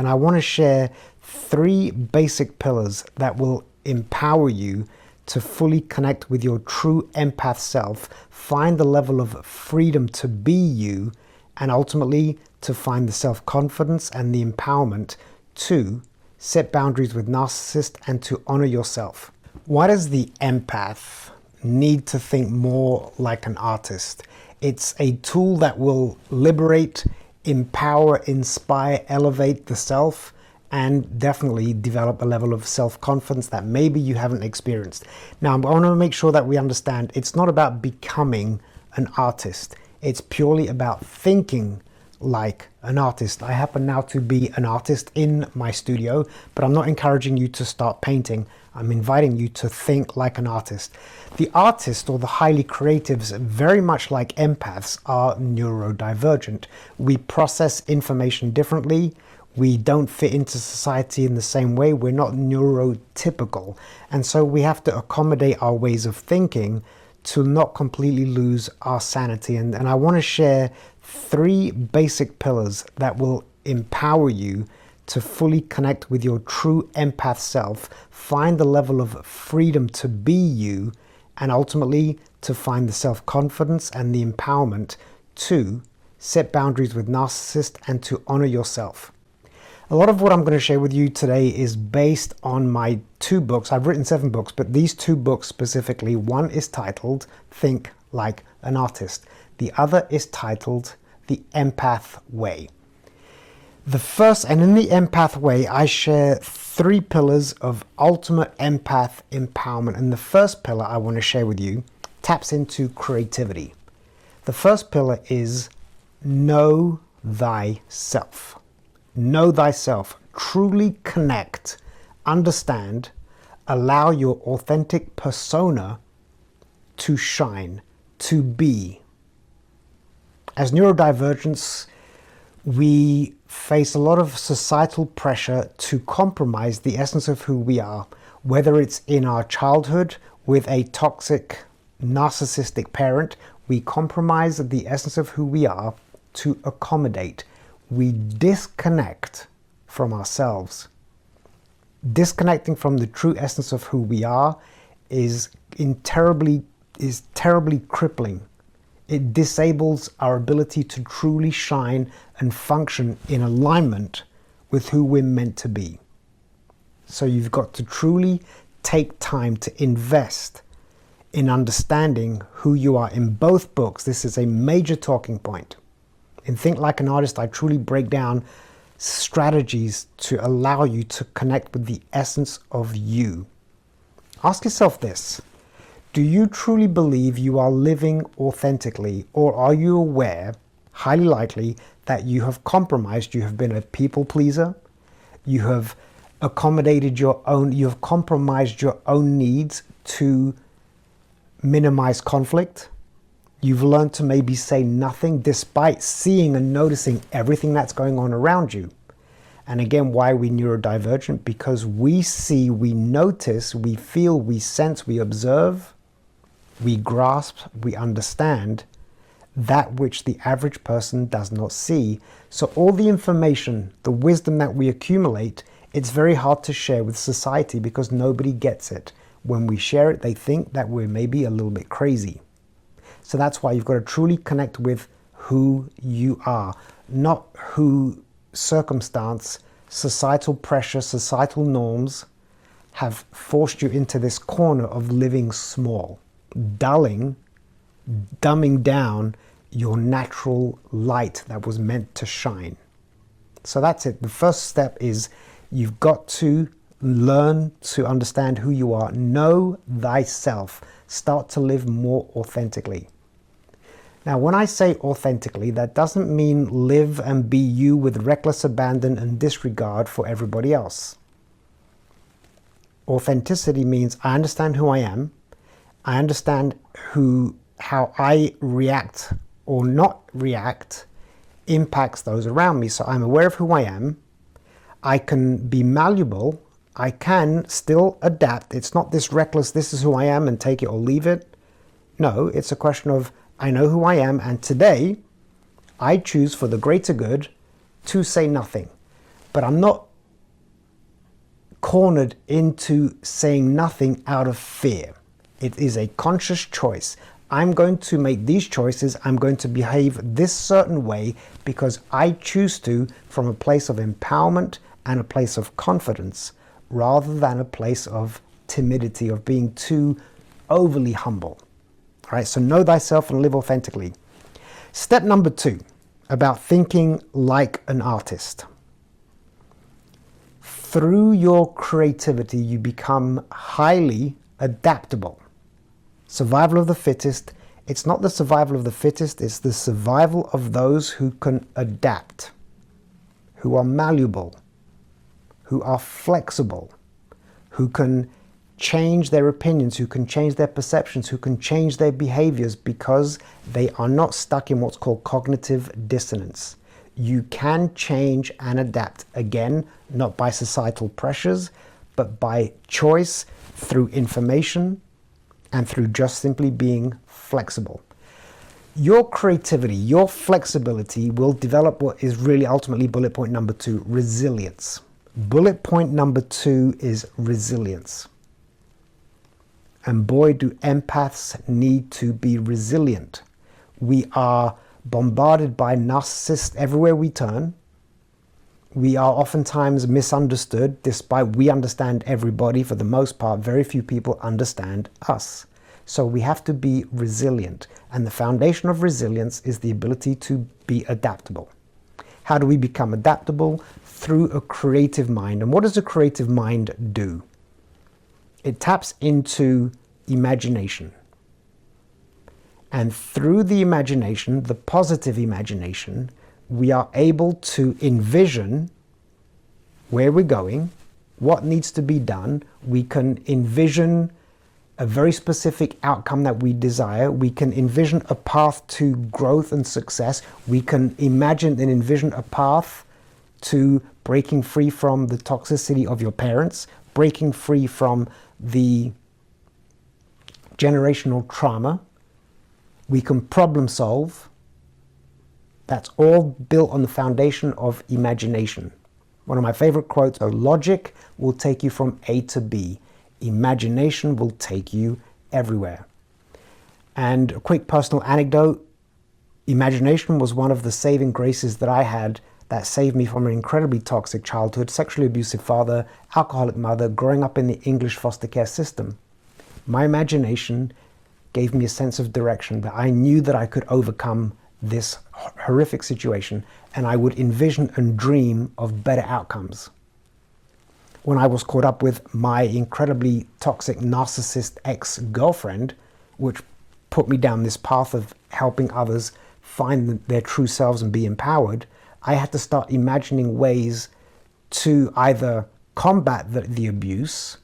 And I want to share 3 basic pillars that will empower you to fully connect with your true empath self, find the level of freedom to be you, and ultimately to find the self-confidence and the empowerment to set boundaries with narcissists and to honor yourself. Why does the empath need to think more like an artist? It's a tool that will liberate, empower, inspire, elevate the self, and definitely develop a level of self-confidence that maybe you haven't experienced. Now, I want to make sure that we understand it's not about becoming an artist. It's purely about thinking like an artist. I happen now to be an artist in my studio, but I'm not encouraging you to start painting. I'm inviting you to think like an artist. The artist or the highly creatives, very much like empaths, are neurodivergent. We process information differently. We don't fit into society in the same way. We're not neurotypical. And so we have to accommodate our ways of thinking to not completely lose our sanity. And I want to share 3 basic pillars that will empower you to fully connect with your true empath self, find the level of freedom to be you, and ultimately to find the self-confidence and the empowerment to set boundaries with narcissists and to honor yourself. A lot of what I'm going to share with you today is based on my 2 books. I've written 7 books, but these 2 books specifically, one is titled Think Like an Artist. The other is titled The Empath Way. The first, and in the Empath Way, I share 3 pillars of ultimate empath empowerment. And the first pillar I want to share with you taps into creativity. The first pillar is know thyself. Know thyself. Truly connect, understand, allow your authentic persona to shine, to be. As neurodivergents, we face a lot of societal pressure to compromise the essence of who we are, whether it's in our childhood with a toxic, narcissistic parent. We compromise the essence of who we are to accommodate. We disconnect from ourselves. Disconnecting from the true essence of who we are is terribly crippling. It disables our ability to truly shine and function in alignment with who we're meant to be. So you've got to truly take time to invest in understanding who you are. In both books, this is a major talking point. In Think Like an Artist, I truly break down strategies to allow you to connect with the essence of you. Ask yourself this: do you truly believe you are living authentically, or are you aware, highly likely, that you have compromised, you have been a people pleaser, you have you have compromised your own needs to minimize conflict? You've learned to maybe say nothing despite seeing and noticing everything that's going on around you. And again, why are we neurodivergent? Because we see, we notice, we feel, we sense, we observe, we grasp, we understand that which the average person does not see. So all the information, the wisdom that we accumulate, it's very hard to share with society because nobody gets it. When we share it, they think that we're maybe a little bit crazy. So that's why you've got to truly connect with who you are, not who circumstance, societal pressure, societal norms have forced you into this corner of living small, dumbing down your natural light that was meant to shine. So that's it. The first step is you've got to learn to understand who you are. Know thyself. Start to live more authentically. Now, when I say authentically, that doesn't mean live and be you with reckless abandon and disregard for everybody else. Authenticity means I understand who I am. I understand how I react or not react impacts those around me. So I'm aware of who I am. I can be malleable. I can still adapt. It's not this reckless, this is who I am and take it or leave it. No, it's a question of I know who I am, and today I choose for the greater good to say nothing. but I'm not cornered into saying nothing out of fear. It is a conscious choice. I'm going to make these choices. I'm going to behave this certain way because I choose to, from a place of empowerment and a place of confidence, rather than a place of timidity, of being too overly humble. All right, so know thyself and live authentically. Step number 2, about thinking like an artist. Through your creativity, you become highly adaptable. Survival of the fittest. It's not the survival of the fittest, it's the survival of those who can adapt, who are malleable, who are flexible, who can change their opinions, who can change their perceptions, who can change their behaviors because they are not stuck in what's called cognitive dissonance. You can change and adapt, again, not by societal pressures, but by choice, through information, and through just simply being flexible. Your creativity, your flexibility will develop what is really ultimately bullet point number 2, resilience. Bullet point number 2 is resilience. And boy, do empaths need to be resilient. We are bombarded by narcissists everywhere we turn. We are oftentimes misunderstood, despite we understand everybody. For the most part, very few people understand us. So we have to be resilient. And the foundation of resilience is the ability to be adaptable. How do we become adaptable? Through a creative mind. And what does a creative mind do? It taps into imagination. And through the imagination, the positive imagination, we are able to envision where we're going, what needs to be done. We can envision a very specific outcome that we desire. We can envision a path to growth and success. We can imagine and envision a path to breaking free from the toxicity of your parents, breaking free from the generational trauma. We can problem solve. That's all built on the foundation of imagination. One of my favorite quotes, logic will take you from A to B. Imagination will take you everywhere. And a quick personal anecdote, imagination was one of the saving graces that I had that saved me from an incredibly toxic childhood, sexually abusive father, alcoholic mother, growing up in the English foster care system. My imagination gave me a sense of direction, that I knew that I could overcome this horrific situation, and I would envision and dream of better outcomes. When I was caught up with my incredibly toxic narcissist ex-girlfriend, which put me down this path of helping others find their true selves and be empowered, I had to start imagining ways to either combat the abuse,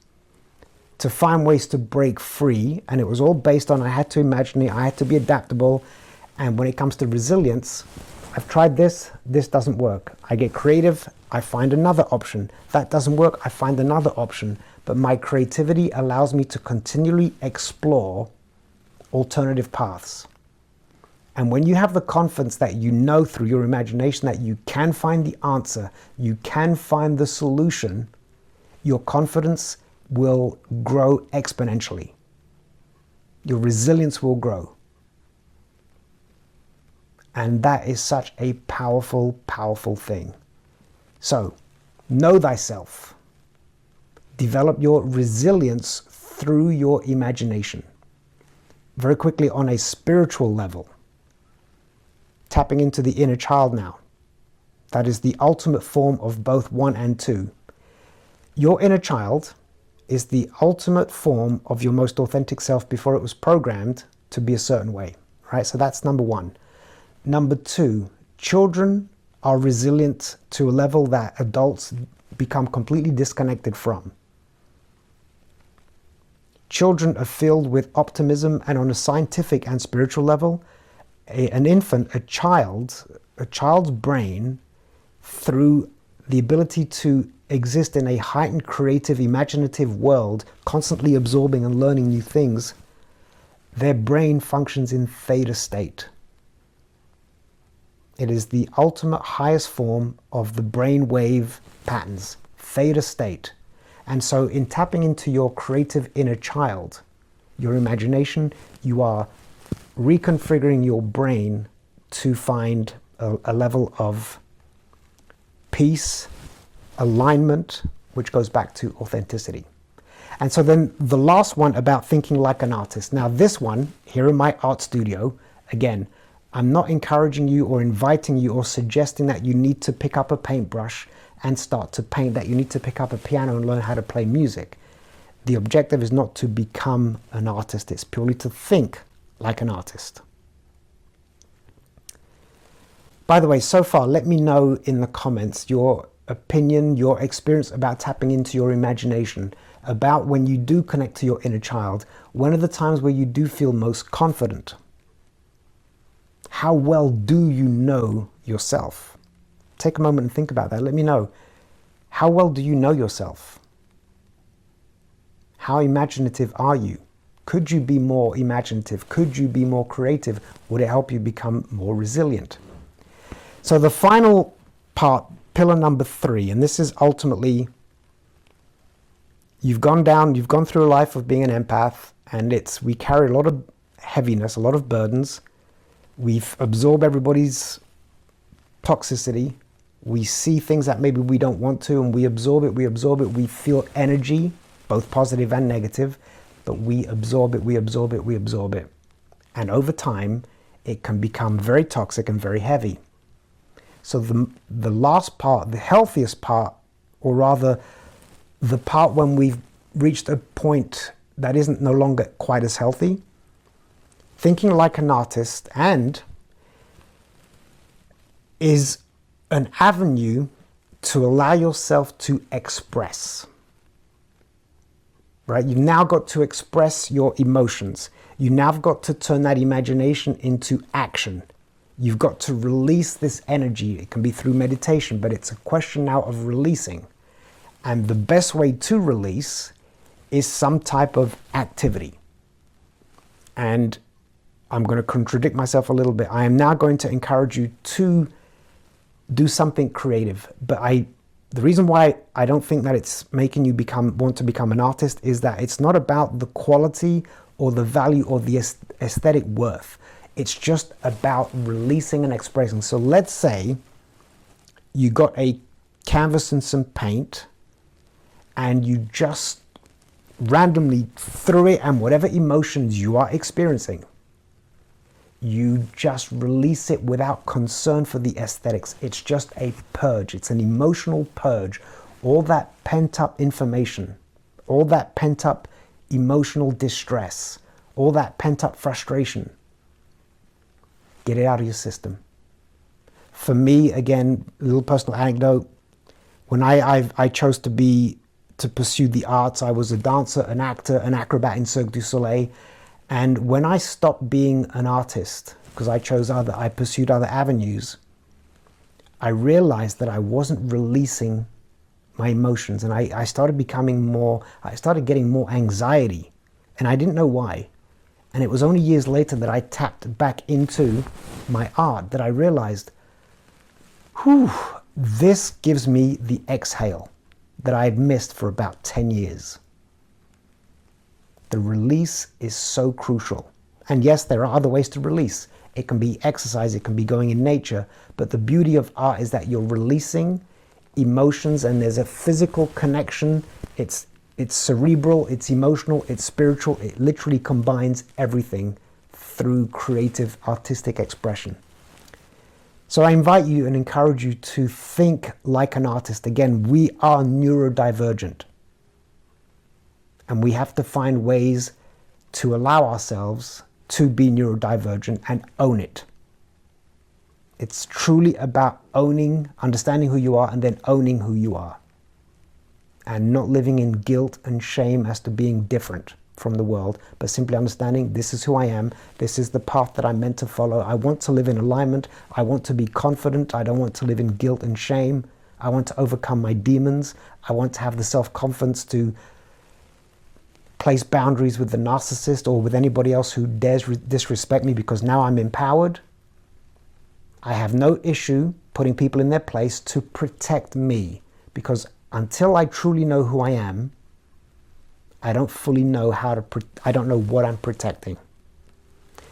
to find ways to break free, and it was all based on I had to imagine it, I had to be adaptable. And when it comes to resilience, I've tried this doesn't work. I get creative, I find another option. That doesn't work, I find another option. But my creativity allows me to continually explore alternative paths. And when you have the confidence that you know through your imagination that you can find the answer, you can find the solution, your confidence will grow exponentially. Your resilience will grow. And that is such a powerful, powerful thing. So, know thyself. Develop your resilience through your imagination. Very quickly, on a spiritual level, tapping into the inner child now. That is the ultimate form of both 1 and 2. Your inner child is the ultimate form of your most authentic self before it was programmed to be a certain way, right? So that's number 1. Number 2, children are resilient to a level that adults become completely disconnected from. Children are filled with optimism, and on a scientific and spiritual level, an infant, a child's brain, through the ability to exist in a heightened, creative, imaginative world, constantly absorbing and learning new things, their brain functions in theta state. It is the ultimate highest form of the brain wave patterns, theta state. And so in tapping into your creative inner child, your imagination, you are reconfiguring your brain to find a level of peace, alignment, which goes back to authenticity. And so then the last one about thinking like an artist. Now this one, here in my art studio, again, I'm not encouraging you or inviting you or suggesting that you need to pick up a paintbrush and start to paint, that you need to pick up a piano and learn how to play music. The objective is not to become an artist, it's purely to think like an artist. By the way, so far, let me know in the comments your opinion, your experience about tapping into your imagination, about when you do connect to your inner child. When are the times where you do feel most confident? How well do you know yourself? Take a moment and think about that. Let me know. How well do you know yourself? How imaginative are you? Could you be more imaginative? Could you be more creative? Would it help you become more resilient? So the final part, pillar number 3, and this is ultimately, you've gone through a life of being an empath, and we carry a lot of heaviness, a lot of burdens. We've absorbed everybody's toxicity. We see things that maybe we don't want to, and we absorb it. We feel energy, both positive and negative, but we absorb it. And over time, it can become very toxic and very heavy. So the last part, the healthiest part, or rather the part when we've reached a point that isn't no longer quite as healthy, thinking like an artist, and is an avenue to allow yourself to express. Right? You've now got to express your emotions. You now have got to turn that imagination into action. You've got to release this energy. It can be through meditation, but it's a question now of releasing. And the best way to release is some type of activity. And I'm going to contradict myself a little bit. I am now going to encourage you to do something creative. But the reason why I don't think that it's making you want to become an artist is that it's not about the quality or the value or the aesthetic worth. It's just about releasing and expressing. So let's say you got a canvas and some paint, and you just randomly threw it, and whatever emotions you are experiencing, you just release it without concern for the aesthetics. It's just a purge. It's an emotional purge. All that pent-up information, all that pent-up emotional distress, all that pent-up frustration, get it out of your system. For me, again, a little personal anecdote. When I chose to pursue the arts, I was a dancer, an actor, an acrobat in Cirque du Soleil. And when I stopped being an artist, because I pursued other avenues, I realized that I wasn't releasing my emotions, and I started getting more anxiety, and I didn't know why. And it was only years later that I tapped back into my art that I realized, this gives me the exhale that I had missed for about 10 years. The release is so crucial. And yes, there are other ways to release. It can be exercise, it can be going in nature, but the beauty of art is that you're releasing emotions, and there's a physical connection. It's cerebral, it's emotional, it's spiritual. It literally combines everything through creative, artistic expression. So I invite you and encourage you to think like an artist. Again, we are neurodivergent, and we have to find ways to allow ourselves to be neurodivergent and own it. It's truly about owning, understanding who you are, and then owning who you are. And not living in guilt and shame as to being different from the world, but simply understanding this is who I am, this is the path that I'm meant to follow. I want to live in alignment, I want to be confident, I don't want to live in guilt and shame. I want to overcome my demons, I want to have the self-confidence to place boundaries with the narcissist or with anybody else who dares disrespect me, because now I'm empowered. I have no issue putting people in their place to protect me, because until I truly know who I am, I don't fully know I don't know what I'm protecting.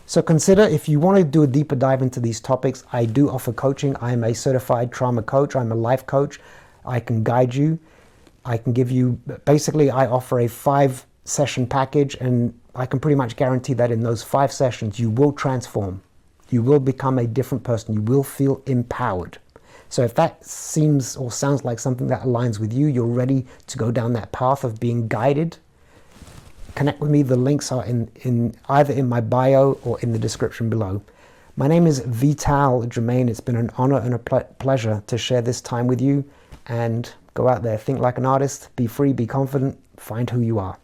So consider, if you want to do a deeper dive into these topics, I do offer coaching. I'm a certified trauma coach. I'm a life coach. I can guide you. I can give you, basically I offer a 5-session package, and I can pretty much guarantee that in those 5 sessions you will transform. You will become a different person. You will feel empowered. So if that seems or sounds like something that aligns with you, you're ready to go down that path of being guided, connect with me. The links are either in my bio or in the description below. My name is Vital Germain. It's been an honor and a pleasure to share this time with you. And go out there, think like an artist, be free, be confident, find who you are.